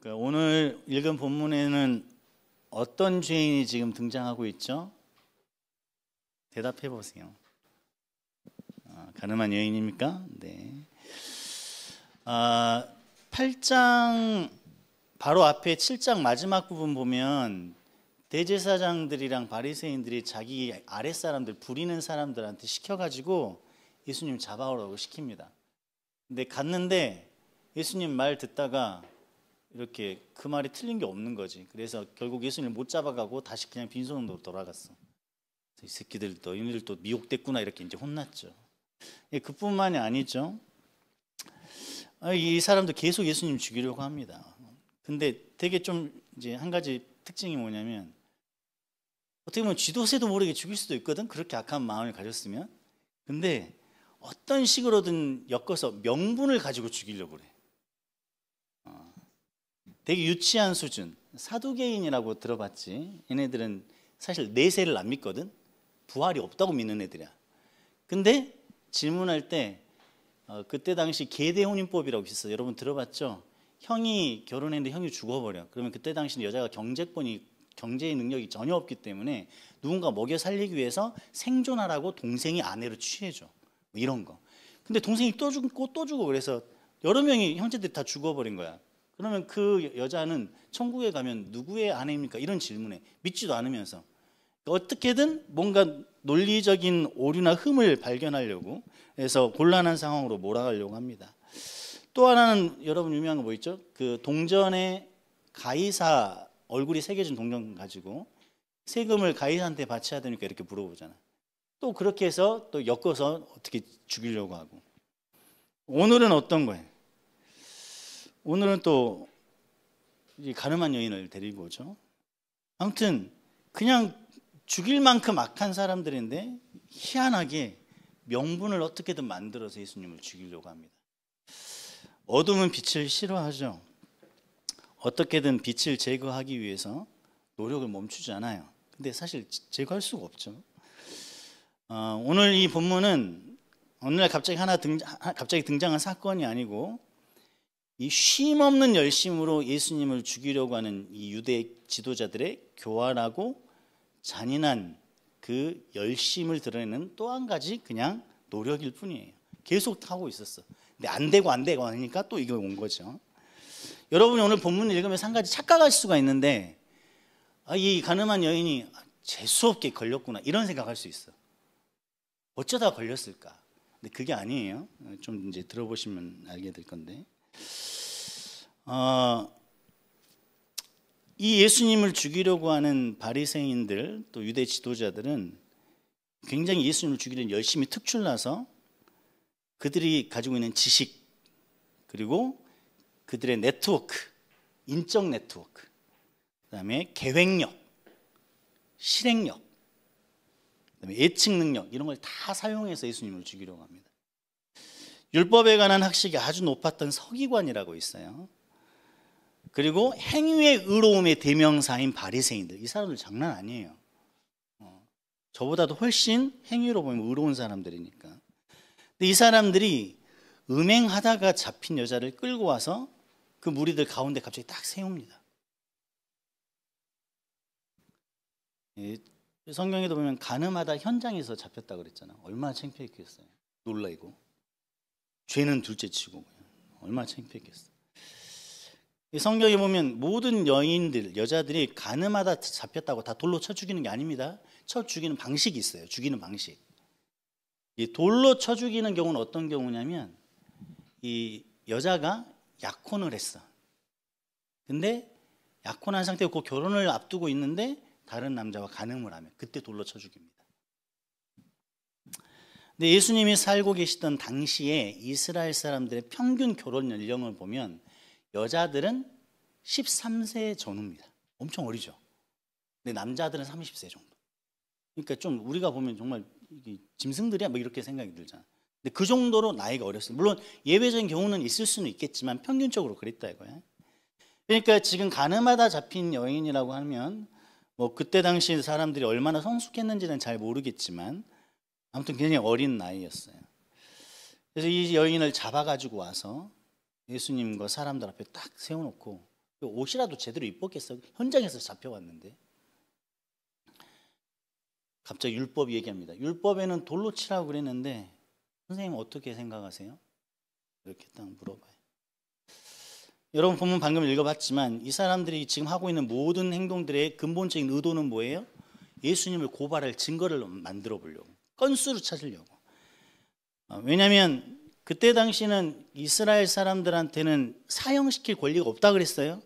그러니까 오늘 읽은 본문에는 어떤 죄인이 지금 등장하고 있죠? 대답해 보세요. 가늠한 여인입니까? 네. 8장 바로 앞에 7장 마지막 부분 보면 대제사장들이랑 바리새인들이 자기 아랫사람들 부리는 사람들한테 시켜가지고 예수님 잡아오라고 시킵니다. 근데 갔는데 예수님 말 듣다가 이렇게 그 말이 틀린 게 없는 거지. 그래서 결국 예수님을 못 잡아가고 다시 그냥 빈손으로 돌아갔어. 이 새끼들 너희들 또 미혹됐구나 이렇게 이제 혼났죠. 그뿐만이 아니죠. 이 사람도 계속 예수님 죽이려고 합니다. 근데 되게 좀 이제 한 가지 특징이 뭐냐면 어떻게 보면 쥐도새도 모르게 죽일 수도 있거든. 그렇게 악한 마음을 가졌으면. 근데 어떤 식으로든 엮어서 명분을 가지고 죽이려고 그래. 되게 유치한 수준. 사두개인이라고 들어봤지. 얘네들은 사실 내세를 안 믿거든. 부활이 없다고 믿는 애들이야. 근데 질문할 때 그때 당시 계대혼인법이라고 있었어요. 여러분 들어봤죠? 형이 결혼했는데 형이 죽어버려. 그러면 그때 당시는 여자가 경제의 능력이 전혀 없기 때문에 누군가 먹여 살리기 위해서 생존하라고 동생이 아내로 취해줘. 뭐 이런 거. 근데 동생이 또 죽고 또 죽고 그래서 여러 명이 형제들이 다 죽어버린 거야. 그러면 그 여자는 천국에 가면 누구의 아내입니까? 이런 질문에 믿지도 않으면서 어떻게든 뭔가 논리적인 오류나 흠을 발견하려고 해서 곤란한 상황으로 몰아가려고 합니다. 또 하나는 여러분 유명한 거 뭐 있죠? 그 동전에 가이사 얼굴이 새겨진 동전 가지고 세금을 가이사한테 바쳐야 되니까 이렇게 물어보잖아. 또 그렇게 해서 또 엮어서 어떻게 죽이려고 하고. 오늘은 어떤 거예요? 오늘은 또 가늠한 여인을 데리고 오죠. 아무튼 그냥 죽일 만큼 악한 사람들인데 희한하게 명분을 어떻게든 만들어서 예수님을 죽이려고 합니다. 어둠은 빛을 싫어하죠. 어떻게든 빛을 제거하기 위해서 노력을 멈추지 않아요. 근데 사실 제거할 수가 없죠. 오늘 이 본문은 어느 날 갑자기 등장한 사건이 아니고 이 쉼없는 열심으로 예수님을 죽이려고 하는 이 유대 지도자들의 교활하고 잔인한 그 열심을 드러내는 또 한 가지 그냥 노력일 뿐이에요. 계속 하고 있었어. 근데 안 되고 하니까 또 이게 온 거죠. 여러분이 오늘 본문을 읽으면서 한 가지 착각할 수가 있는데 이 가늠한 여인이 재수없게 걸렸구나 이런 생각할 수 있어. 어쩌다 걸렸을까? 근데 그게 아니에요. 좀 이제 들어보시면 알게 될 건데 이 예수님을 죽이려고 하는 바리새인들 또 유대 지도자들은 굉장히 예수님을 죽이려는 열심히 특출나서 그들이 가지고 있는 지식 그리고 그들의 네트워크, 인적 네트워크, 그다음에 계획력, 실행력, 그다음에 예측 능력 이런 걸 다 사용해서 예수님을 죽이려고 합니다. 율법에 관한 학식이 아주 높았던 서기관이라고 있어요. 그리고 행위의 의로움의 대명사인 바리새인들, 이 사람들 장난 아니에요. 저보다도 훨씬 행위로 보면 의로운 사람들이니까. 근데 이 사람들이 음행하다가 잡힌 여자를 끌고 와서 그 무리들 가운데 갑자기 딱 세웁니다. 성경에도 보면 가늠하다 현장에서 잡혔다고 그랬잖아. 얼마나 창피했겠어요. 놀라이고 죄는 둘째치고 얼마나 창피했겠어. 성경에 보면 모든 여자들이 가늠하다 잡혔다고 다 돌로 쳐 죽이는 게 아닙니다. 쳐 죽이는 방식이 있어요. 죽이는 방식. 이 돌로 쳐 죽이는 경우는 어떤 경우냐면 이 여자가 약혼을 했어. 근데 약혼한 상태고 그 결혼을 앞두고 있는데 다른 남자와 간음을 하면 그때 돌로 쳐 죽입니다. 근데 예수님이 살고 계시던 당시에 이스라엘 사람들의 평균 결혼 연령을 보면 여자들은 13세 전후입니다. 엄청 어리죠. 근데 남자들은 30세 정도. 그러니까 좀 우리가 보면 정말 짐승들이야 뭐 이렇게 생각이 들잖아. 근데 그 정도로 나이가 어렸어요. 물론 예외적인 경우는 있을 수는 있겠지만 평균적으로 그랬다 이거야. 그러니까 지금 가늠하다 잡힌 여인이라고 하면 뭐 그때 당시 사람들이 얼마나 성숙했는지는 잘 모르겠지만 아무튼 굉장히 어린 나이였어요. 그래서 이 여인을 잡아가지고 와서 예수님과 사람들 앞에 딱 세워놓고 옷이라도 제대로 입었겠어. 현장에서 잡혀왔는데. 갑자기 율법 얘기합니다. 율법에는 돌로 치라고 그랬는데 선생님 어떻게 생각하세요? 이렇게 딱 물어봐요. 여러분 본문 방금 읽어봤지만 이 사람들이 지금 하고 있는 모든 행동들의 근본적인 의도는 뭐예요? 예수님을 고발할 증거를 만들어 보려고, 건수를 찾으려고. 왜냐하면 그때 당시는 이스라엘 사람들한테는 사형시킬 권리가 없다 그랬어요.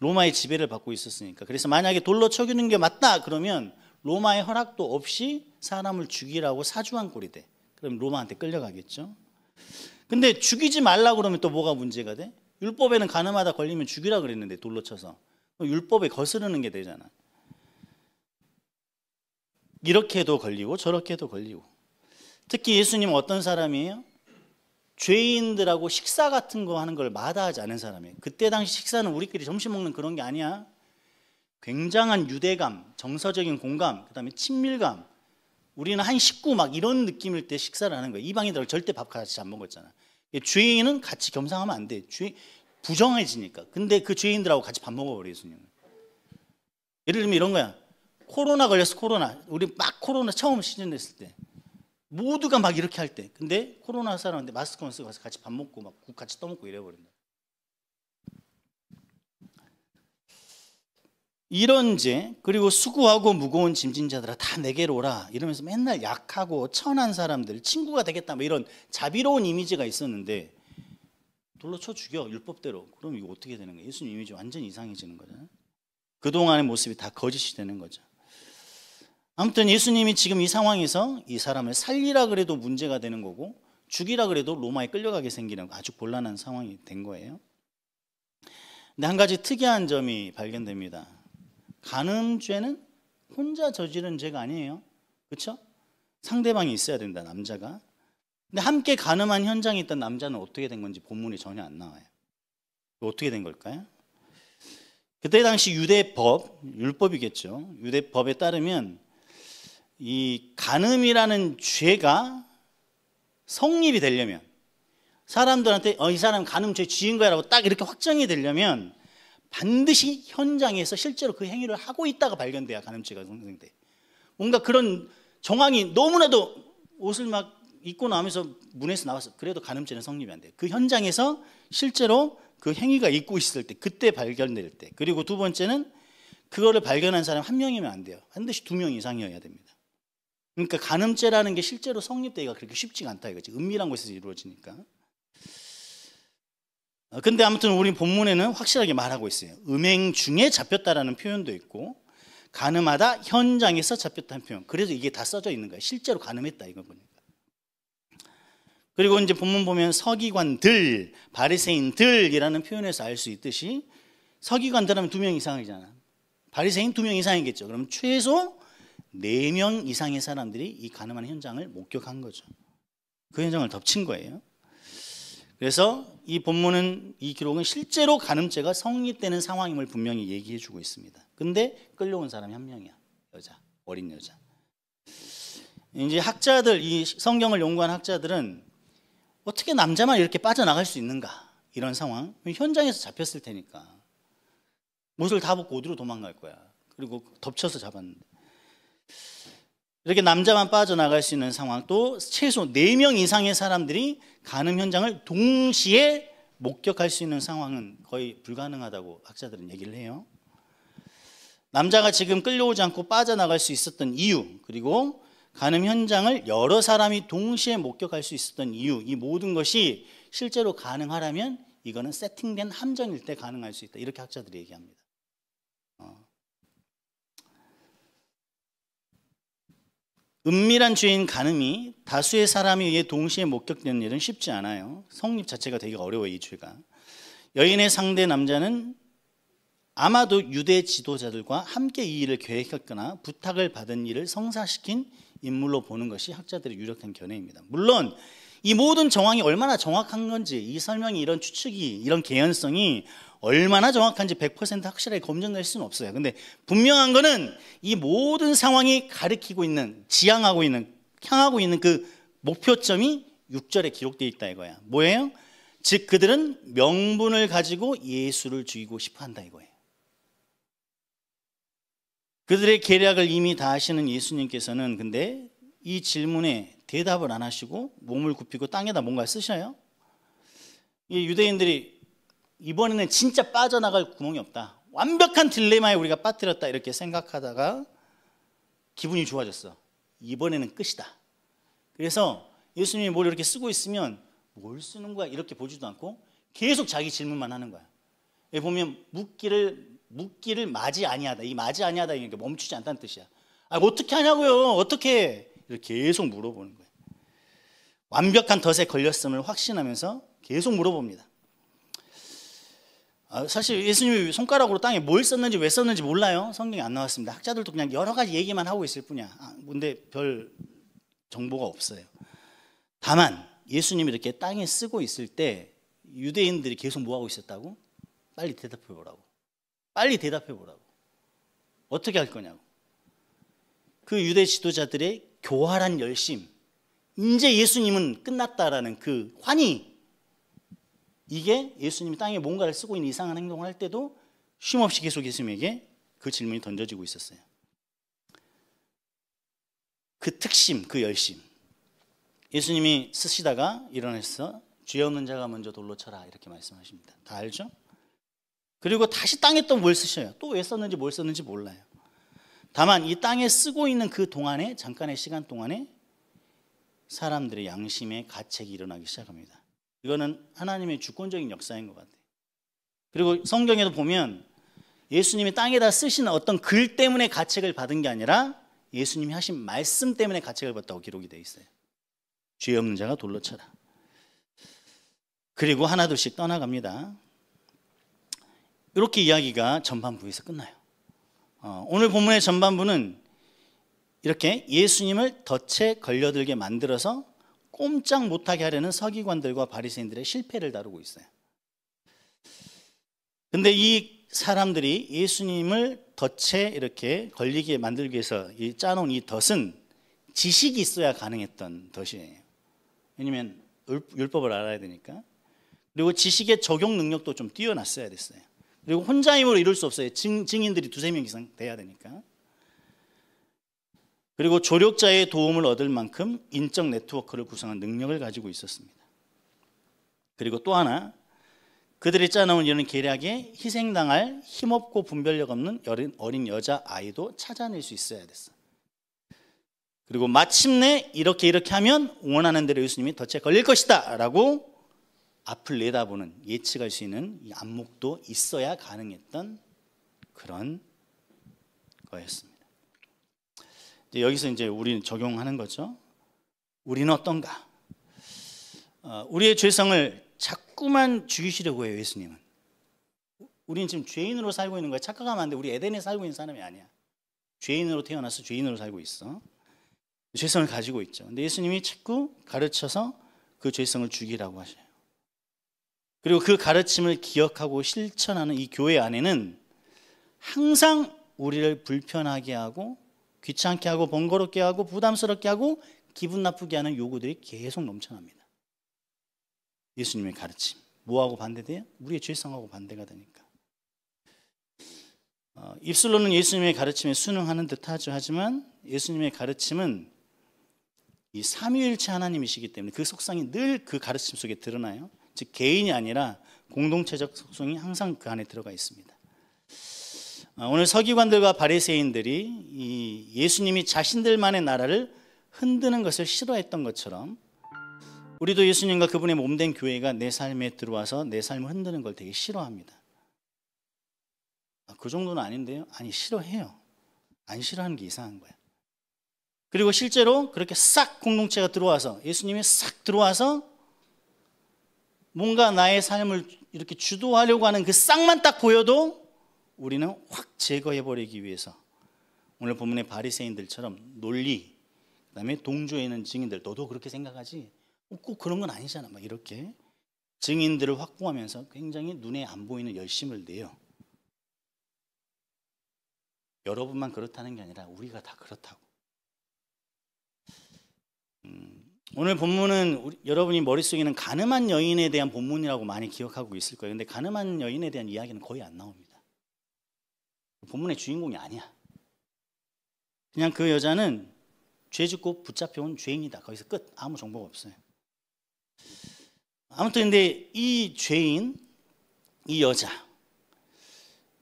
로마의 지배를 받고 있었으니까. 그래서 만약에 돌로 쳐 죽이는 게 맞다 그러면 로마의 허락도 없이 사람을 죽이라고 사주한 꼴이 돼. 그럼 로마한테 끌려가겠죠. 근데 죽이지 말라 그러면 또 뭐가 문제가 돼? 율법에는 가늠하다 걸리면 죽이라 그랬는데 돌로 쳐서 율법에 거스르는 게 되잖아. 이렇게도 걸리고 저렇게도 걸리고. 특히 예수님은 어떤 사람이에요? 죄인들하고 식사 같은 거 하는 걸 마다하지 않은 사람이에요. 그때 당시 식사는 우리끼리 점심 먹는 그런 게 아니야. 굉장한 유대감, 정서적인 공감, 그다음에 친밀감. 우리는 한 식구 막 이런 느낌일 때 식사를 하는 거예요. 이방인들하고 절대 밥 같이 안 먹었잖아. 죄인은 같이 겸상하면 안 돼. 부정해지니까. 근데 그 죄인들하고 같이 밥 먹어버려 예수님은. 예를 들면 이런 거야. 코로나 걸렸어. 코로나. 우리 막 코로나 처음 시전됐을 때 모두가 막 이렇게 할 때. 근데 코로나 사람한테 마스크만 쓰고 가서 같이 밥 먹고 막 국 같이 떠먹고 이래버린다. 이런 죄, 그리고 수고하고 무거운 짐진 자들아 다 내게로 오라 이러면서 맨날 약하고 천한 사람들 친구가 되겠다 뭐 이런 자비로운 이미지가 있었는데 돌로 쳐 죽여 율법대로. 그럼 이거 어떻게 되는 거예요? 예수님 이미지 완전히 이상해지는 거잖아요. 그동안의 모습이 다 거짓이 되는 거죠. 아무튼 예수님이 지금 이 상황에서 이 사람을 살리라 그래도 문제가 되는 거고 죽이라 그래도 로마에 끌려가게 생기는 아주 곤란한 상황이 된 거예요. 근데 한 가지 특이한 점이 발견됩니다. 간음죄는 혼자 저지른 죄가 아니에요. 그렇죠? 상대방이 있어야 된다, 남자가. 근데 함께 간음한 현장에 있던 남자는 어떻게 된 건지 본문에 전혀 안 나와요. 어떻게 된 걸까요? 그때 당시 유대법, 율법이겠죠. 유대법에 따르면 이 간음이라는 죄가 성립이 되려면 사람들한테 이 사람 간음죄 지은 거야 라고 딱 이렇게 확정이 되려면 반드시 현장에서 실제로 그 행위를 하고 있다가 발견돼야 간음죄가 성립돼. 뭔가 그런 정황이 너무나도 옷을 막 입고 나오면서 문에서 나왔어. 그래도 간음죄는 성립이 안 돼. 그 현장에서 실제로 그 행위가 있고 있을 때, 그때 발견될 때. 그리고 두 번째는 그거를 발견한 사람 한 명이면 안 돼요. 반드시 2명 이상이어야 됩니다. 그러니까 간음죄라는 게 실제로 성립되기가 그렇게 쉽지가 않다 이거지. 은밀한 곳에서 이루어지니까. 근데 아무튼 우리 본문에는 확실하게 말하고 있어요. 음행 중에 잡혔다라는 표현도 있고 간음하다 현장에서 잡혔다는 표현. 그래서 이게 다 써져 있는 거예요. 실제로 간음했다 이거 보니까. 그리고 이제 본문 보면 서기관들, 바리새인들이라는 표현에서 알 수 있듯이 서기관들 하면 2명 이상이잖아. 바리새인 2명 이상이겠죠. 그럼 최소 4명 이상의 사람들이 이 간음하는 현장을 목격한 거죠. 그 현장을 덮친 거예요. 그래서 이 본문은, 이 기록은 실제로 간음죄가 성립되는 상황임을 분명히 얘기해 주고 있습니다. 근데 끌려온 사람이 한 명이야. 여자, 어린 여자. 이제 학자들, 이 성경을 연구한 학자들은 어떻게 남자만 이렇게 빠져나갈 수 있는가, 이런 상황. 현장에서 잡혔을 테니까 옷을 다 벗고 어디로 도망갈 거야. 그리고 덮쳐서 잡았는데 이렇게 남자만 빠져나갈 수 있는 상황, 또 최소 4명 이상의 사람들이 간음 현장을 동시에 목격할 수 있는 상황은 거의 불가능하다고 학자들은 얘기를 해요. 남자가 지금 끌려오지 않고 빠져나갈 수 있었던 이유, 그리고 간음 현장을 여러 사람이 동시에 목격할 수 있었던 이유, 이 모든 것이 실제로 가능하라면 이거는 세팅된 함정일 때 가능할 수 있다, 이렇게 학자들이 얘기합니다. 은밀한 죄인 간음이 다수의 사람에 의해 동시에 목격되는 일은 쉽지 않아요. 성립 자체가 되게 어려워요, 이 죄가. 여인의 상대 남자는 아마도 유대 지도자들과 함께 이 일을 계획했거나 부탁을 받은 일을 성사시킨 인물로 보는 것이 학자들의 유력한 견해입니다. 물론 이 모든 정황이 얼마나 정확한 건지, 이 설명이, 이런 추측이, 이런 개연성이 얼마나 정확한지 100% 확실하게 검증될 수는 없어요. 근데 분명한 거는 이 모든 상황이 가리키고 있는, 지향하고 있는, 향하고 있는 그 목표점이 6절에 기록되어 있다 이거야. 뭐예요? 즉 그들은 명분을 가지고 예수를 죽이고 싶어 한다 이거예요. 그들의 계략을 이미 다 아시는 예수님께서는 근데 이 질문에 대답을 안 하시고 몸을 굽히고 땅에다 뭔가 쓰셔요. 이 유대인들이 이번에는 진짜 빠져나갈 구멍이 없다, 완벽한 딜레마에 우리가 빠뜨렸다 이렇게 생각하다가 기분이 좋아졌어. 이번에는 끝이다. 그래서 예수님이 뭘 이렇게 쓰고 있으면 뭘 쓰는 거야 이렇게 보지도 않고 계속 자기 질문만 하는 거야. 여기 보면 묻기를 마지 아니하다. 이 마지 아니하다 이게 멈추지 않다는 뜻이야. 어떻게 하냐고요? 어떻게? 이렇게 계속 물어보는 거예요. 완벽한 덫에 걸렸음을 확신하면서 계속 물어봅니다. 사실 예수님이 손가락으로 땅에 뭘 썼는지 왜 썼는지 몰라요. 성경에 안 나왔습니다. 학자들도 그냥 여러 가지 얘기만 하고 있을 뿐이야. 근데 별 정보가 없어요. 다만 예수님이 이렇게 땅에 쓰고 있을 때 유대인들이 계속 뭐 하고 있었다고? 빨리 대답해 보라고. 빨리 대답해 보라고. 어떻게 할 거냐고. 그 유대 지도자들의 교활한 열심, 이제 예수님은 끝났다라는 그 환희, 이게 예수님이 땅에 뭔가를 쓰고 있는 이상한 행동을 할 때도 쉼없이 계속 예수님에게 그 질문이 던져지고 있었어요. 그 특심, 그 열심. 예수님이 쓰시다가 일어나서 죄 없는 자가 먼저 돌로 쳐라 이렇게 말씀하십니다. 다 알죠? 그리고 다시 땅에 또 뭘 쓰셔요. 또 왜 썼는지 뭘 썼는지 몰라요. 다만 이 땅에 쓰고 있는 그 동안에, 잠깐의 시간 동안에 사람들의 양심의 가책이 일어나기 시작합니다. 이거는 하나님의 주권적인 역사인 것 같아요. 그리고 성경에도 보면 예수님이 땅에다 쓰시는 어떤 글 때문에 가책을 받은 게 아니라 예수님이 하신 말씀 때문에 가책을 받았다고 기록이 되어 있어요. 죄 없는 자가 돌로 쳐라. 그리고 하나둘씩 떠나갑니다. 이렇게 이야기가 전반부에서 끝나요. 오늘 본문의 전반부는 이렇게 예수님을 덫에 걸려들게 만들어서 꼼짝 못하게 하려는 서기관들과 바리새인들의 실패를 다루고 있어요. 근데 이 사람들이 예수님을 덫에 이렇게 걸리게 만들기 위해서 짜놓은 이 덫은 지식이 있어야 가능했던 덫이에요. 왜냐하면 율법을 알아야 되니까. 그리고 지식의 적용 능력도 좀 뛰어났어야 됐어요. 그리고 혼자 힘으로 이룰 수 없어요. 증인들이 두세 명 이상 돼야 되니까. 그리고 조력자의 도움을 얻을 만큼 인적 네트워크를 구성한 능력을 가지고 있었습니다. 그리고 또 하나, 그들이 짜놓은 이런 계략에 희생당할 힘없고 분별력 없는 어린 여자아이도 찾아낼 수 있어야 됐어요. 그리고 마침내 이렇게 하면 원하는 대로 예수님이 덫에 걸릴 것이다 라고 앞을 내다보는, 예측할 수 있는 이 안목도 있어야 가능했던 그런 거였습니다. 여기서 이제 우리는 적용하는 거죠. 우리는 어떤가? 우리의 죄성을 자꾸만 죽이시려고 해요, 예수님은. 우리는 지금 죄인으로 살고 있는 거야. 착각하면 안 돼. 우리 에덴에 살고 있는 사람이 아니야. 죄인으로 태어나서 죄인으로 살고 있어. 죄성을 가지고 있죠. 근데 예수님이 자꾸 가르쳐서 그 죄성을 죽이라고 하셔요. 그리고 그 가르침을 기억하고 실천하는 이 교회 안에는 항상 우리를 불편하게 하고 귀찮게 하고 번거롭게 하고 부담스럽게 하고 기분 나쁘게 하는 요구들이 계속 넘쳐납니다. 예수님의 가르침, 뭐하고 반대돼요? 우리의 죄성하고 반대가 되니까. 입술로는 예수님의 가르침에 순응하는 듯하죠. 하지만 예수님의 가르침은 이 삼위일체 하나님이시기 때문에 그 속성이 늘 그 가르침 속에 드러나요. 즉 개인이 아니라 공동체적 속성이 항상 그 안에 들어가 있습니다. 오늘 서기관들과 바리새인들이 이 예수님이 자신들만의 나라를 흔드는 것을 싫어했던 것처럼 우리도 예수님과 그분의 몸된 교회가 내 삶에 들어와서 내 삶을 흔드는 걸 되게 싫어합니다. 그 정도는 아닌데요? 아니, 싫어해요. 안 싫어하는 게 이상한 거야. 그리고 실제로 그렇게 싹 공동체가 들어와서, 예수님이 싹 들어와서 뭔가 나의 삶을 이렇게 주도하려고 하는 그 싹만 딱 보여도 우리는 확 제거해버리기 위해서 오늘 본문의 바리새인들처럼 논리, 그다음에 동조에 있는 증인들, 너도 그렇게 생각하지? 꼭 그런 건 아니잖아. 막 이렇게 증인들을 확보하면서 굉장히 눈에 안 보이는 열심을 내요. 여러분만 그렇다는 게 아니라 우리가 다 그렇다고. 오늘 본문은 여러분이 머릿속에 있는 가늠한 여인에 대한 본문이라고 많이 기억하고 있을 거예요. 근데 가늠한 여인에 대한 이야기는 거의 안 나옵니다. 본문의 주인공이 아니야. 그냥 그 여자는 죄 짓고 붙잡혀온 죄인이다. 거기서 끝. 아무 정보가 없어요. 아무튼 근데 이 죄인, 이 여자,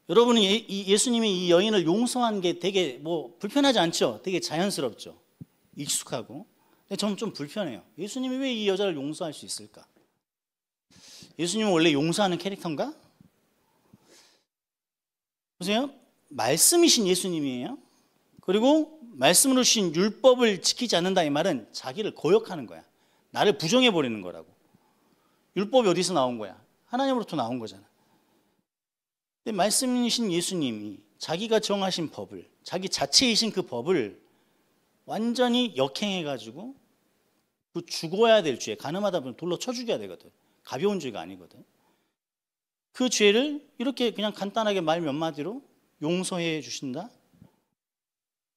여러분은 예수님이 이 여인을 용서한 게 되게 뭐 불편하지 않죠? 되게 자연스럽죠? 익숙하고. 근데 저는 좀 불편해요. 예수님이 왜 이 여자를 용서할 수 있을까? 예수님은 원래 용서하는 캐릭터인가? 보세요. 말씀이신 예수님이에요. 그리고 말씀으로 주신 율법을 지키지 않는다 이 말은 자기를 거역하는 거야. 나를 부정해 버리는 거라고. 율법이 어디서 나온 거야? 하나님으로부터 나온 거잖아. 근데 말씀이신 예수님이 자기가 정하신 법을, 자기 자체이신 그 법을 완전히 역행해가지고 그 죽어야 될 죄, 가늠하다 보면 돌로 쳐 죽여야 되거든. 가벼운 죄가 아니거든. 그 죄를 이렇게 그냥 간단하게 말 몇 마디로 용서해 주신다?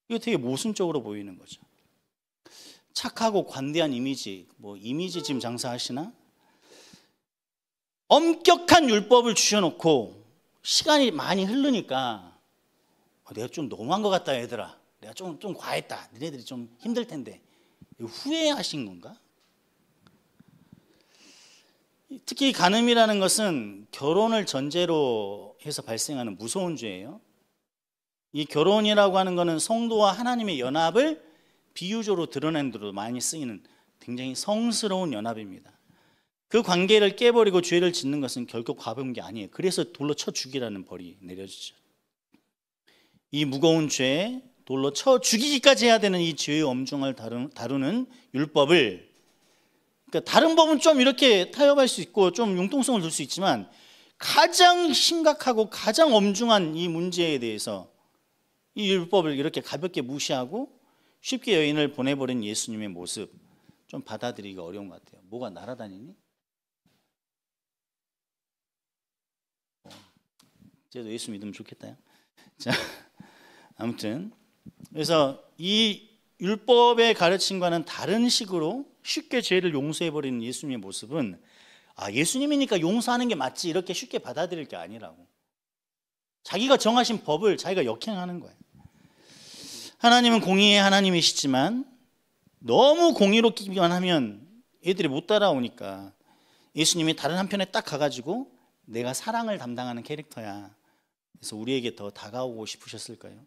이거 되게 모순적으로 보이는 거죠. 착하고 관대한 이미지, 뭐 이미지 지금 장사하시나? 엄격한 율법을 주셔놓고 시간이 많이 흐르니까 내가 좀 너무한 것 같다 얘들아. 내가 좀 과했다. 너네들이 좀 힘들 텐데. 후회하신 건가? 특히 간음이라는 것은 결혼을 전제로 해서 발생하는 무서운 죄예요. 이 결혼이라고 하는 것은 성도와 하나님의 연합을 비유적으로 드러내는 데도 많이 쓰이는 굉장히 성스러운 연합입니다. 그 관계를 깨버리고 죄를 짓는 것은 결코 가벼운 게 아니에요. 그래서 돌로 쳐 죽이라는 벌이 내려지죠. 이 무거운 죄, 돌로 쳐 죽이기까지 해야 되는 이 죄의 엄중을 다루는 율법을, 그러니까 다른 법은 좀 이렇게 타협할 수 있고 좀 융통성을 둘 수 있지만 가장 심각하고 가장 엄중한 이 문제에 대해서 이 율법을 이렇게 가볍게 무시하고 쉽게 여인을 보내버린 예수님의 모습, 좀 받아들이기가 어려운 것 같아요. 뭐가 날아다니니? 쟤도 예수 믿으면 좋겠다요. 자, 아무튼 그래서 이 율법의 가르침과는 다른 식으로 쉽게 죄를 용서해버리는 예수님의 모습은 예수님이니까 용서하는 게 맞지 이렇게 쉽게 받아들일 게 아니라고. 자기가 정하신 법을 자기가 역행하는 거예요. 하나님은 공의의 하나님이시지만 너무 공의롭기만 하면 애들이 못 따라오니까 예수님이 다른 한편에 딱 가가지고 내가 사랑을 담당하는 캐릭터야. 그래서 우리에게 더 다가오고 싶으셨을까요?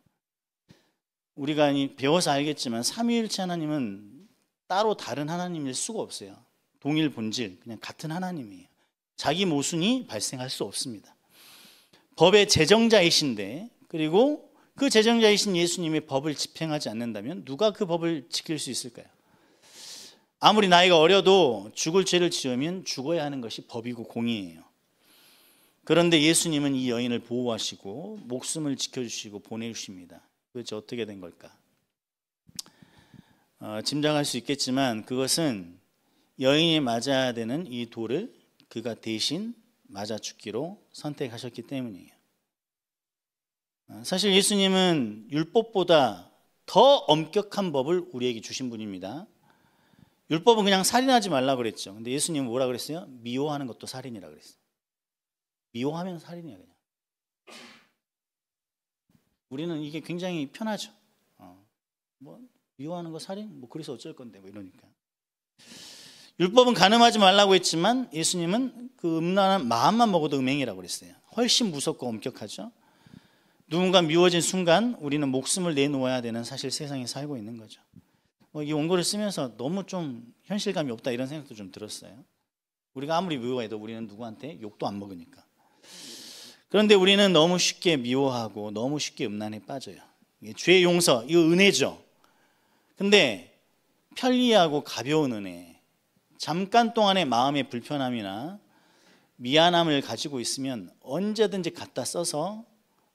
우리가 배워서 알겠지만 삼위일체 하나님은 따로 다른 하나님일 수가 없어요. 동일 본질, 그냥 같은 하나님이에요. 자기 모순이 발생할 수 없습니다. 법의 제정자이신데, 그리고 그 제정자이신 예수님의 법을 집행하지 않는다면 누가 그 법을 지킬 수 있을까요? 아무리 나이가 어려도 죽을 죄를 지으면 죽어야 하는 것이 법이고 공의예요. 그런데 예수님은 이 여인을 보호하시고 목숨을 지켜주시고 보내주십니다. 도대체 어떻게 된 걸까? 짐작할 수 있겠지만 그것은 여인이 맞아야 되는 이 돌을 그가 대신 맞아 죽기로 선택하셨기 때문이에요. 사실 예수님은 율법보다 더 엄격한 법을 우리에게 주신 분입니다. 율법은 그냥 살인하지 말라 그랬죠. 근데 예수님은 뭐라 그랬어요? 미워하는 것도 살인이라 그랬어요. 미워하면 살인이야 그냥. 우리는 이게 굉장히 편하죠. 뭐 미워하는 거 살인? 뭐 그래서 어쩔 건데 뭐 이러니까. 율법은 간음하지 말라고 했지만 예수님은 그 음란한 마음만 먹어도 음행이라고 그랬어요. 훨씬 무섭고 엄격하죠. 누군가 미워진 순간 우리는 목숨을 내놓아야 되는 사실 세상에 살고 있는 거죠. 이 원고를 쓰면서 너무 좀 현실감이 없다 이런 생각도 좀 들었어요. 우리가 아무리 미워해도 우리는 누구한테 욕도 안 먹으니까. 그런데 우리는 너무 쉽게 미워하고 너무 쉽게 음란에 빠져요. 죄 용서, 이거 은혜죠. 근데 편리하고 가벼운 은혜, 잠깐 동안의 마음의 불편함이나 미안함을 가지고 있으면 언제든지 갖다 써서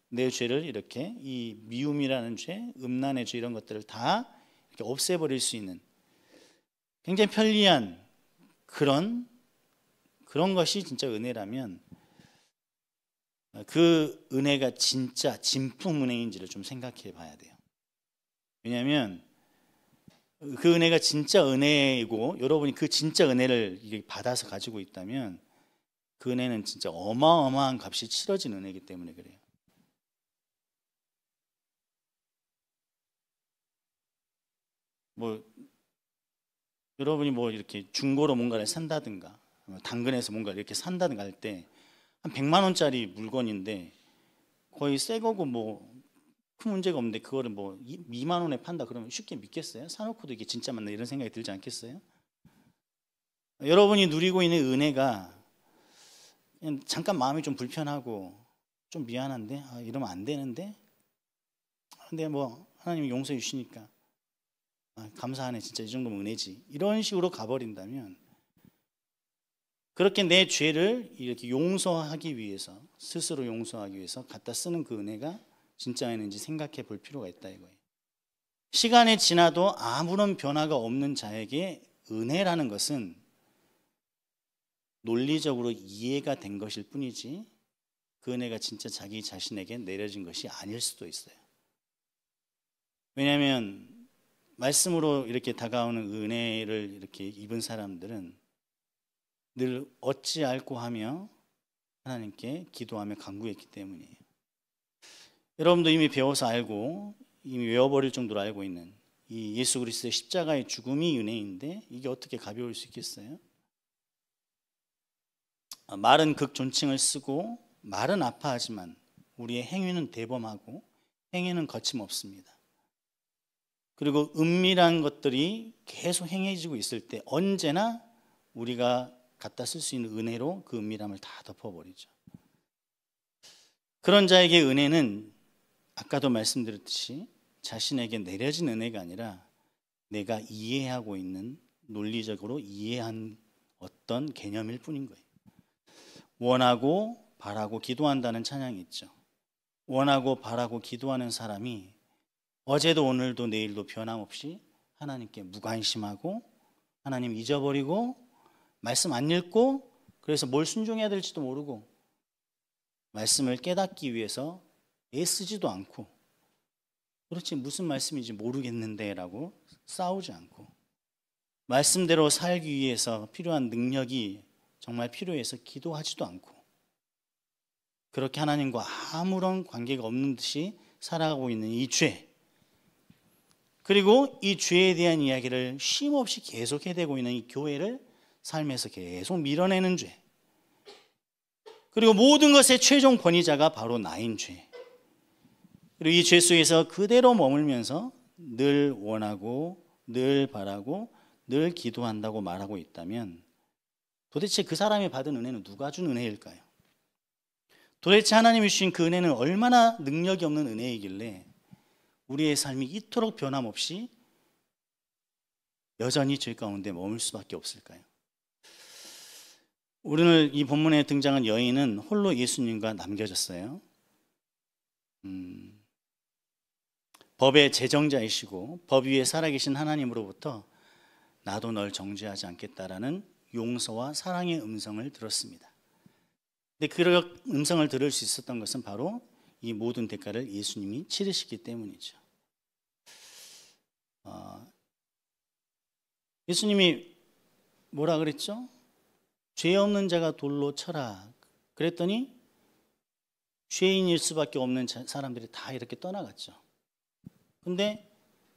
내 죄를 이렇게 이 미움이라는 죄, 음란의 죄 이런 것들을 다 이렇게 없애버릴 수 있는 굉장히 편리한 그런 것이 진짜 은혜라면 그 은혜가 진짜 진품 은혜인지를 좀 생각해 봐야 돼요. 왜냐하면 그 은혜가 진짜 은혜이고 여러분이 그 진짜 은혜를 받아서 가지고 있다면 그 은혜는 진짜 어마어마한 값이 치러진 은혜이기 때문에 그래요. 뭐 여러분이 뭐 이렇게 중고로 뭔가를 산다든가 당근에서 뭔가 이렇게 산다든가 할 때 한 100만 원짜리 물건인데 거의 새 거고 뭐 큰 문제가 없는데 그거를 뭐 2만 원에 판다 그러면 쉽게 믿겠어요? 사놓고도 이게 진짜 맞나 이런 생각이 들지 않겠어요? 여러분이 누리고 있는 은혜가 그냥 잠깐 마음이 좀 불편하고 좀 미안한데 이러면 안 되는데 근데 뭐 하나님이 용서해 주시니까 감사하네 진짜 이 정도면 은혜지 이런 식으로 가버린다면 그렇게 내 죄를 이렇게 용서하기 위해서 스스로 용서하기 위해서 갖다 쓰는 그 은혜가 진짜 은혜인지 생각해 볼 필요가 있다 이거예요. 시간이 지나도 아무런 변화가 없는 자에게 은혜라는 것은 논리적으로 이해가 된 것일 뿐이지 그 은혜가 진짜 자기 자신에게 내려진 것이 아닐 수도 있어요. 왜냐하면 말씀으로 이렇게 다가오는 은혜를 이렇게 입은 사람들은 늘 어찌할꼬 하며 하나님께 기도하며 간구했기 때문이에요. 여러분도 이미 배워서 알고 이미 외워버릴 정도로 알고 있는 이 예수 그리스도의 십자가의 죽음이 은혜인데 이게 어떻게 가벼울 수 있겠어요? 말은 극존칭을 쓰고 말은 아파하지만 우리의 행위는 대범하고 행위는 거침없습니다. 그리고 은밀한 것들이 계속 행해지고 있을 때 언제나 우리가 갖다 쓸 수 있는 은혜로 그 은밀함을 다 덮어버리죠. 그런 자에게 은혜는 아까도 말씀드렸듯이 자신에게 내려진 은혜가 아니라 내가 이해하고 있는 논리적으로 이해한 어떤 개념일 뿐인 거예요. 원하고 바라고 기도한다는 찬양이 있죠. 원하고 바라고 기도하는 사람이 어제도 오늘도 내일도 변함없이 하나님께 무관심하고 하나님 잊어버리고 말씀 안 읽고 그래서 뭘 순종해야 될지도 모르고 말씀을 깨닫기 위해서 애쓰지도 않고 그렇지 무슨 말씀인지 모르겠는데 라고 싸우지 않고 말씀대로 살기 위해서 필요한 능력이 정말 필요해서 기도하지도 않고 그렇게 하나님과 아무런 관계가 없는 듯이 살아가고 있는 이 죄 그리고 이 죄에 대한 이야기를 쉼없이 계속 해대고 있는 이 교회를 삶에서 계속 밀어내는 죄 그리고 모든 것의 최종 권위자가 바로 나인 죄 그리고 이 죄 속에서 그대로 머물면서 늘 원하고 늘 바라고 늘 기도한다고 말하고 있다면 도대체 그 사람이 받은 은혜는 누가 준 은혜일까요? 도대체 하나님이 주신 그 은혜는 얼마나 능력이 없는 은혜이길래 우리의 삶이 이토록 변함없이 여전히 죄 가운데 머물 수밖에 없을까요? 오늘 이 본문에 등장한 여인은 홀로 예수님과 남겨졌어요. 법의 제정자이시고 법 위에 살아계신 하나님으로부터 나도 널 정죄하지 않겠다라는 용서와 사랑의 음성을 들었습니다. 근데 그 음성을 들을 수 있었던 것은 바로 이 모든 대가를 예수님이 치르시기 때문이죠. 예수님이 뭐라 그랬죠? 죄 없는 자가 돌로 쳐라. 그랬더니 죄인일 수밖에 없는 사람들이 다 이렇게 떠나갔죠. 근데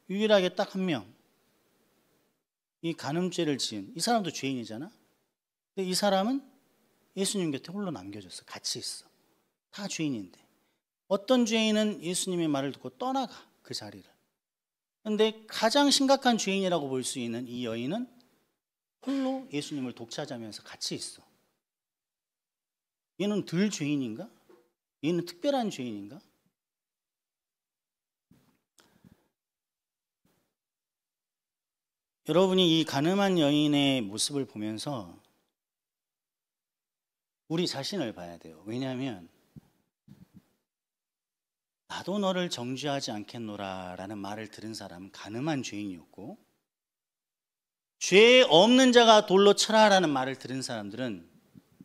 유일하게 딱 한 명, 이 간음죄를 지은 이 사람도 죄인이잖아. 근데 이 사람은 예수님 곁에 홀로 남겨졌어. 같이 있어. 다 죄인인데 어떤 죄인은 예수님의 말을 듣고 떠나가 그 자리를. 근데 가장 심각한 죄인이라고 볼 수 있는 이 여인은 홀로 예수님을 독차지하면서 같이 있어. 얘는 덜 죄인인가? 얘는 특별한 죄인인가? 여러분이 이 가늠한 여인의 모습을 보면서 우리 자신을 봐야 돼요. 왜냐하면 나도 너를 정죄하지 않겠노라 라는 말을 들은 사람은 가늠한 죄인이었고 죄 없는 자가 돌로 쳐라 라는 말을 들은 사람들은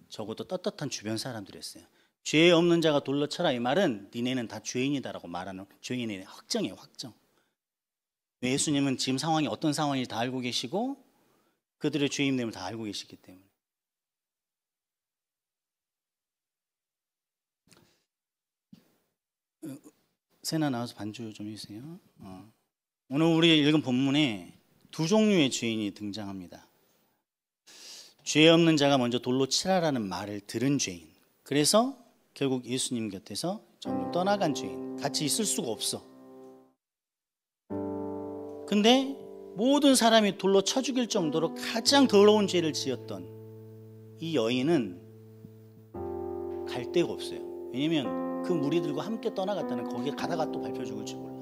적어도 떳떳한 주변 사람들이었어요. 죄 없는 자가 돌로 쳐라 이 말은 니네는 다 죄인이다라고 말하는 죄인의 확정이에요. 확정. 예수님은 지금 상황이 어떤 상황인지 다 알고 계시고 그들의 죄인됨을 다 알고 계시기 때문에. 세나 나와서 반주 좀 해주세요. 오늘 우리 읽은 본문에 두 종류의 죄인이 등장합니다. 죄 없는 자가 먼저 돌로 치라라는 말을 들은 죄인, 그래서 결국 예수님 곁에서 점점 떠나간 죄인, 같이 있을 수가 없어. 근데 모든 사람이 돌로 쳐 죽일 정도로 가장 더러운 죄를 지었던 이 여인은 갈 데가 없어요. 왜냐면 그 무리들과 함께 떠나갔다는, 거기에 가다가 또 밟혀 죽을지 몰라.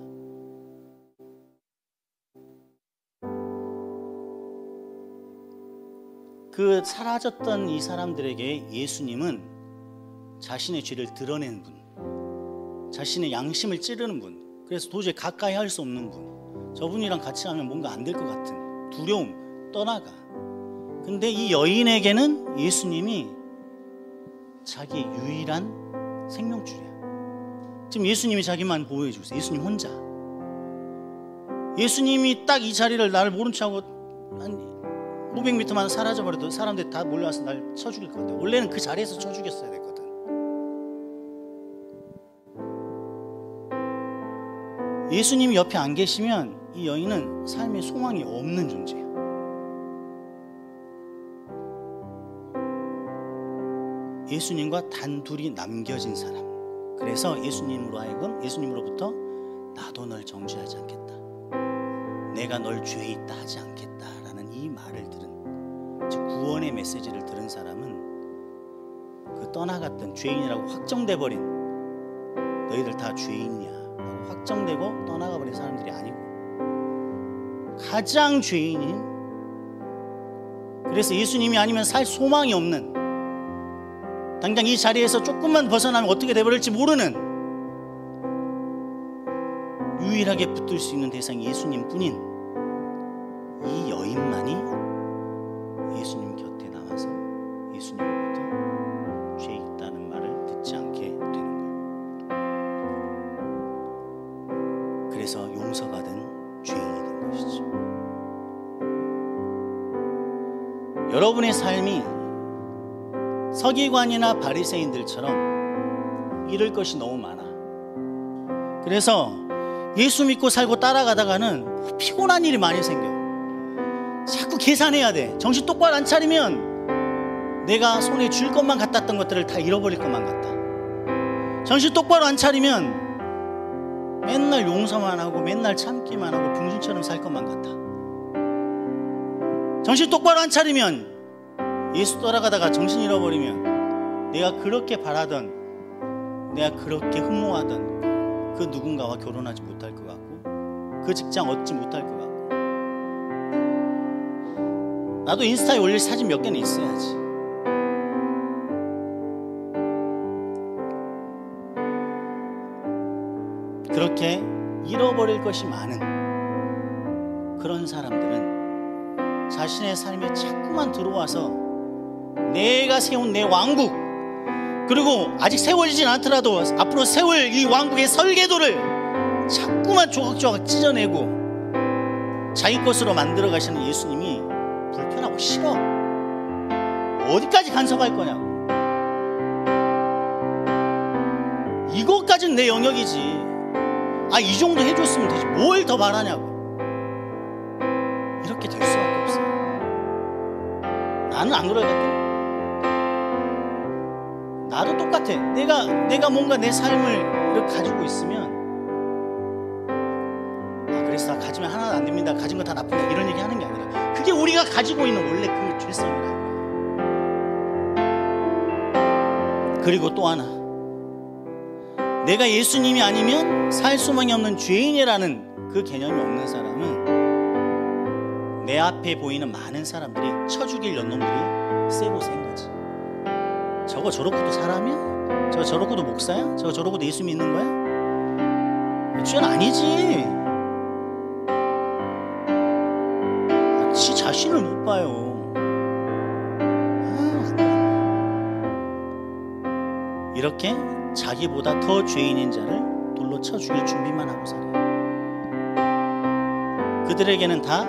그 사라졌던 이 사람들에게 예수님은 자신의 죄를 드러내는 분, 자신의 양심을 찌르는 분, 그래서 도저히 가까이 할 수 없는 분, 저분이랑 같이 하면 뭔가 안 될 것 같은 두려움, 떠나가. 근데 이 여인에게는 예수님이 자기의 유일한 생명줄이야. 지금 예수님이 자기만 보호해주고 있어요. 예수님 혼자. 예수님이 딱 이 자리를 나를 모른 척하고 한 500m만 사라져버려도 사람들이 다 몰려와서 날 쳐 죽일 것 같아. 원래는 그 자리에서 쳐 죽였어야 됐거든. 예수님이 옆에 안 계시면 이 여인은 삶의 소망이 없는 존재야. 예수님과 단둘이 남겨진 사람. 그래서 예수님으로부터 나도 널 정죄하지 않겠다, 내가 널 죄에 있다 하지 않겠다라는 이 말을 들은, 즉 구원의 메시지를 들은 사람은 그 떠나갔던 죄인이라고 확정돼 버린, 너희들 다 죄인이야 라고 확정되고 떠나가 버린 사람들이 아니고 가장 죄인인, 그래서 예수님이 아니면 살 소망이 없는, 당장 이 자리에서 조금만 벗어나면 어떻게 돼버릴지 모르는, 유일하게 붙들 수 있는 대상이 예수님뿐인 이 여인만이 예수님 곁에 남아서 예수님으로부터 죄 있다는 말을 듣지 않게 되는 거예요. 그래서 용서받은 죄인이 된 것이죠. 여러분의 삶이 서기관이나 바리새인들처럼 잃을 것이 너무 많아. 그래서 예수 믿고 살고 따라가다가는 피곤한 일이 많이 생겨. 자꾸 계산해야 돼. 정신 똑바로 안 차리면 내가 손에 줄 것만 같았던 것들을 다 잃어버릴 것만 같아. 정신 똑바로 안 차리면 맨날 용서만 하고 맨날 참기만 하고 병신처럼 살 것만 같아. 정신 똑바로 안 차리면, 예수 따라가다가 정신 잃어버리면 내가 그렇게 바라던, 내가 그렇게 흠모하던 그 누군가와 결혼하지 못할 것 같고 그 직장 얻지 못할 것 같고, 나도 인스타에 올릴 사진 몇 개는 있어야지. 그렇게 잃어버릴 것이 많은 그런 사람들은 자신의 삶에 자꾸만 들어와서 내가 세운 내 왕국, 그리고 아직 세워지진 않더라도 앞으로 세울 이 왕국의 설계도를 자꾸만 조각조각 찢어내고 자기 것으로 만들어 가시는 예수님이 불편하고 싫어. 어디까지 간섭할 거냐고. 이것까지는 내 영역이지. 이 정도 해줬으면 되지, 뭘 더 바라냐고. 이렇게 될 수밖에 없어. 나는 안 그러겠대. 나도 똑같아. 내가 뭔가 내 삶을 이렇게 가지고 있으면, 그래서 나 가지면 하나도 안 됩니다, 가진 거 다 나쁜다, 이런 얘기 하는 게 아니라, 그게 우리가 가지고 있는 원래 그 죄성이라고. 그리고 또 하나, 내가 예수님이 아니면 살 소망이 없는 죄인이라는 그 개념이 없는 사람은 내 앞에 보이는 많은 사람들이 쳐 죽일 연놈들이 세고 센 거지. 저거 저렇고도 사람이야? 저거 저렇고도 목사야? 저거 저렇고도 예수 믿는 거야? 죄는 아니지. 지 자신을 못 봐요. 안 돼. 이렇게 자기보다 더 죄인인 자를 돌로 쳐 죽일 준비만 하고 살아요. 그들에게는 다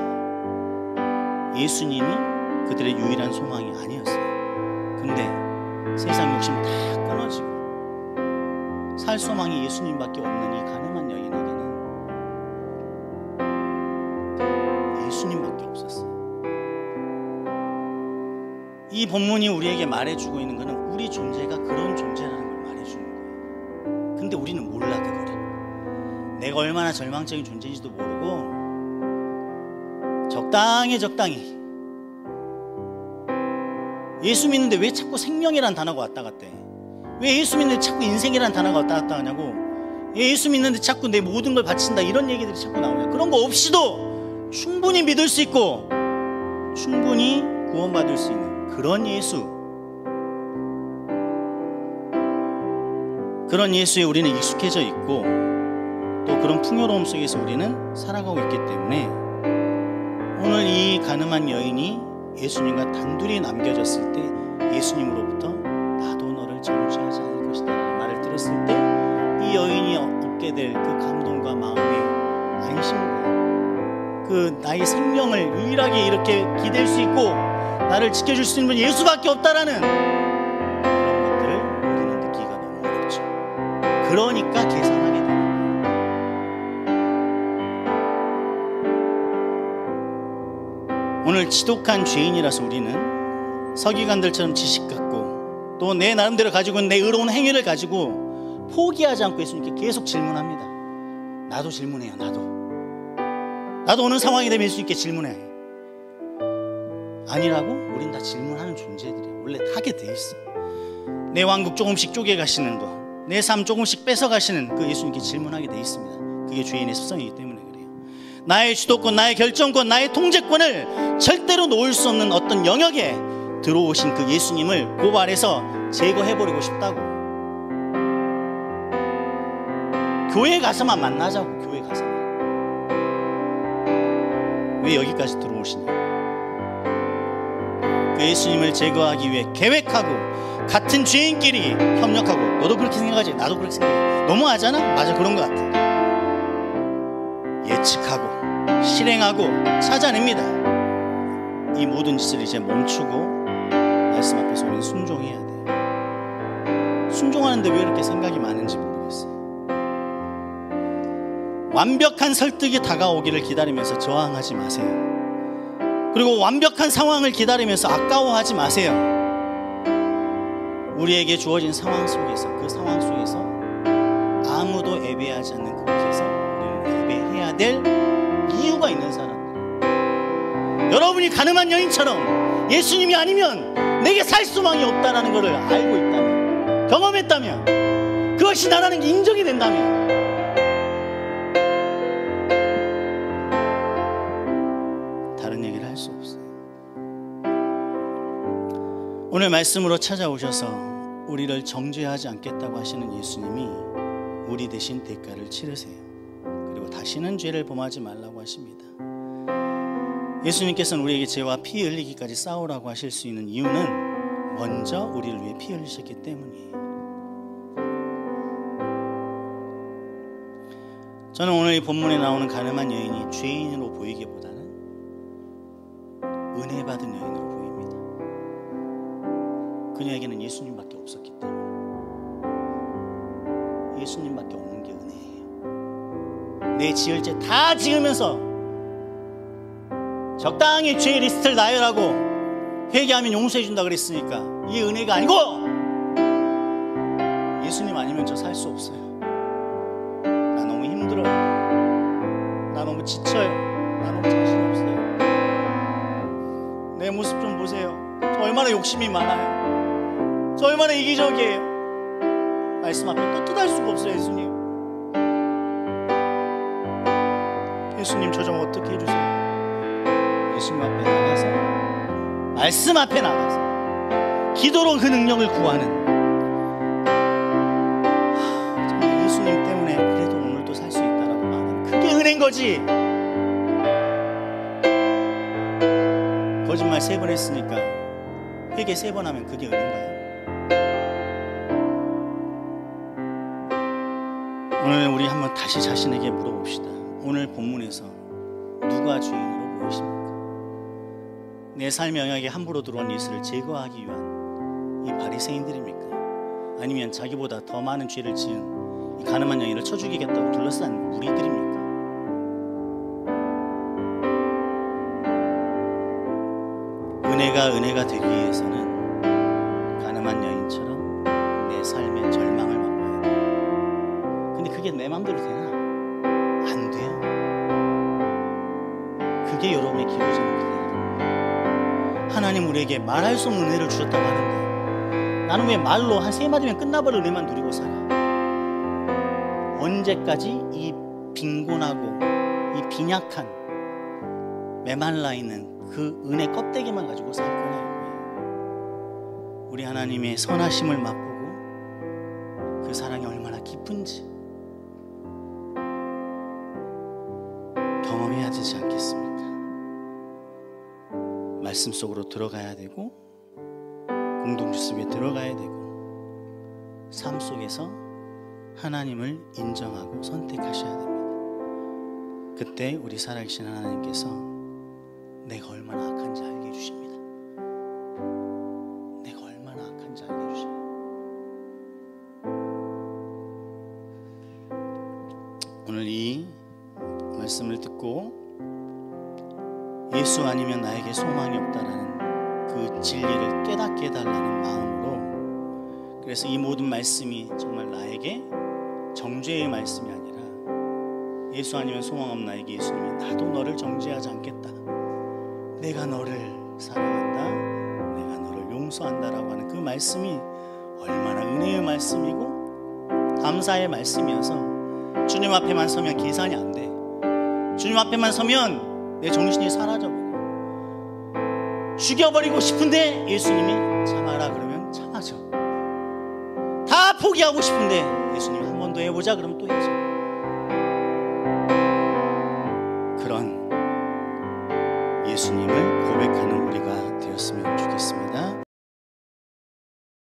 예수님이 그들의 유일한 소망이 아니었어요. 근데 세상 욕심 다 끊어지고 살 소망이 예수님밖에 없는 이 가늠한 여인에게는 예수님밖에 없었어요. 이 본문이 우리에게 말해주고 있는 것은 우리 존재가 그런 존재라는 걸 말해주는 거예요. 근데 우리는 몰라 그거를. 내가 얼마나 절망적인 존재인지도 모르고 적당히 예수 믿는데 왜 자꾸 생명이란 단어가 왔다 갔다 해? 왜 예수 믿는데 자꾸 인생이란 단어가 왔다 갔다 하냐고. 예수 믿는데 자꾸 내 모든 걸 바친다 이런 얘기들이 자꾸 나오냐. 그런 거 없이도 충분히 믿을 수 있고 충분히 구원받을 수 있는 그런 예수, 그런 예수에 우리는 익숙해져 있고 또 그런 풍요로움 속에서 우리는 살아가고 있기 때문에 오늘 이 가늠한 여인이 예수님과 단둘이 남겨졌을 때 예수님으로부터 나도 너를 정죄하지 않을 것이다 라는 말을 들었을 때 이 여인이 얻게 될 그 감동과 마음의 안심과 그 나의 생명을 유일하게 이렇게 기댈 수 있고 나를 지켜줄 수 있는 분 예수밖에 없다라는 그런 것들을 우리는 느끼기가 너무 어렵죠. 그러니까 계산하게 되는 거예요. 오늘 지독한 죄인이라서 우리는 서기관들처럼 지식 갖고 또 내 나름대로 가지고 있는 내 의로운 행위를 가지고 포기하지 않고 예수님께 계속 질문합니다. 나도 질문해요. 나도 오는 상황이 되면 예수님께 질문해. 아니라고? 우린 다 질문하는 존재들이야. 원래 하게 돼 있어. 내 왕국 조금씩 쪼개가시는 거, 내 삶 조금씩 뺏어가시는 그 예수님께 질문하게 돼 있습니다. 그게 죄인의 습성이기 때문에 그래요. 나의 주도권, 나의 결정권, 나의 통제권을 절대로 놓을 수 없는 어떤 영역에 들어오신 그 예수님을 고발해서 제거해버리고 싶다고. 교회 가서만 만나자고. 교회 가서만. 왜 여기까지 들어오시냐. 그 예수님을 제거하기 위해 계획하고 같은 죄인끼리 협력하고. 너도 그렇게 생각하지? 나도 그렇게 생각해. 너무하잖아? 맞아, 그런 것 같아. 예측하고 실행하고 찾아냅니다. 이 모든 짓을 이제 멈추고 말씀 앞에서 우리는 순종해야 돼. 순종하는데 왜 이렇게 생각이 많은지 모르겠어요. 완벽한 설득이 다가오기를 기다리면서 저항하지 마세요. 그리고 완벽한 상황을 기다리면서 아까워하지 마세요. 우리에게 주어진 상황 속에서, 그 상황 속에서 아무도 예배하지 않는 그곳에서 우리는 예배해야 될 이유가 있는 사람들. 여러분이 가늠한 여인처럼 예수님이 아니면 내게 살 소망이 없다는 것을 알고 있다면, 경험했다면, 그것이 나라는 게 인정이 된다면 다른 얘기를 할 수 없어요. 오늘 말씀으로 찾아오셔서 우리를 정죄하지 않겠다고 하시는 예수님이 우리 대신 대가를 치르세요. 그리고 다시는 죄를 범하지 말라고 하십니다. 예수님께서는 우리에게 죄와 피 흘리기까지 싸우라고 하실 수 있는 이유는 먼저 우리를 위해 피 흘리셨기 때문이에요. 저는 오늘 이 본문에 나오는 가늠한 여인이 죄인으로 보이기보다는 은혜 받은 여인으로 보입니다. 그녀에게는 예수님밖에 없었기 때문에. 예수님밖에 없는 게 은혜예요. 내 지을 죄 다 지으면서 적당히 죄 리스트를 나열하고 회개하면 용서해 준다 그랬으니까 이 은혜가 아니고, 예수님 아니면 저 살 수 없어요. 나 너무 힘들어요. 나 너무 지쳐요. 나 너무 자신 없어요. 내 모습 좀 보세요. 저 얼마나 욕심이 많아요. 저 얼마나 이기적이에요. 말씀 앞에 떳떳할 수가 없어요. 예수님 저 좀 어떻게 해주세요. 예수님 앞에 나가서, 말씀 앞에 나가서 기도로 그 능력을 구하는, 정말 예수님 때문에 그래도 오늘도 살 수 있다라고 말하는 그게 은혜인 거지. 거짓말 3번 했으니까 회개 3번 하면 그게 은혜인가요? 오늘 우리 한번 다시 자신에게 물어봅시다. 오늘 본문에서 누가 주인으로 보이십니까? 내 삶의 영역에 함부로 들어온 예수를 제거하기 위한 이 바리새인들입니까? 아니면 자기보다 더 많은 죄를 지은 이 가늠한 여인을 쳐 죽이겠다고 둘러싼 무리들입니까? 은혜가 되기 위해서는 가늠한 여인처럼 내 삶의 절망을 맛봐야 돼요. 근데 그게 내 마음대로 되나? 안 돼요. 그게 여러분의 기도 제목이 돼야 됩니다. 하나님 우리에게 말할 수 없는 은혜를 주셨다고 하는데 나는 왜 말로 한 3마디면 끝나버릴 은혜만 누리고 살아? 언제까지 이 빈곤하고 이 빈약한 메말라 있는 그 은혜 껍데기만 가지고 살 거냐 이거예요. 우리 하나님의 선하심을 맛보고 그 사랑이 얼마나 깊은지 경험해야 되지 않겠습니까? 말씀 속으로 들어가야 되고 공동체 속에 들어가야 되고 삶 속에서 하나님을 인정하고 선택하셔야 됩니다. 그때 우리 살아계신 하나님께서 내가 얼마나 악한지 알게 해주십니다. 내가 얼마나 악한지 알게 해주십니다. 오늘 이 말씀을 듣고 예수 아니면 나에게 소망이 없다라는 그 진리를 깨닫게 해달라는 마음으로, 그래서 이 모든 말씀이 정말 나에게 정죄의 말씀이 아니라 예수 아니면 소망 없는 나에게 예수님이 나도 너를 정죄하지 않겠다, 내가 너를 사랑한다, 내가 너를 용서한다라고 하는 그 말씀이 얼마나 은혜의 말씀이고 감사의 말씀이어서 주님 앞에만 서면 계산이 안 돼. 주님 앞에만 서면 내 정신이 사라져버려. 죽여버리고 싶은데 예수님이 참아라 그러면 참아줘. 다 포기하고 싶은데 예수님이 한 번 더 해보자 그러면 또 해줘. 그런 예수님을 고백하는 우리가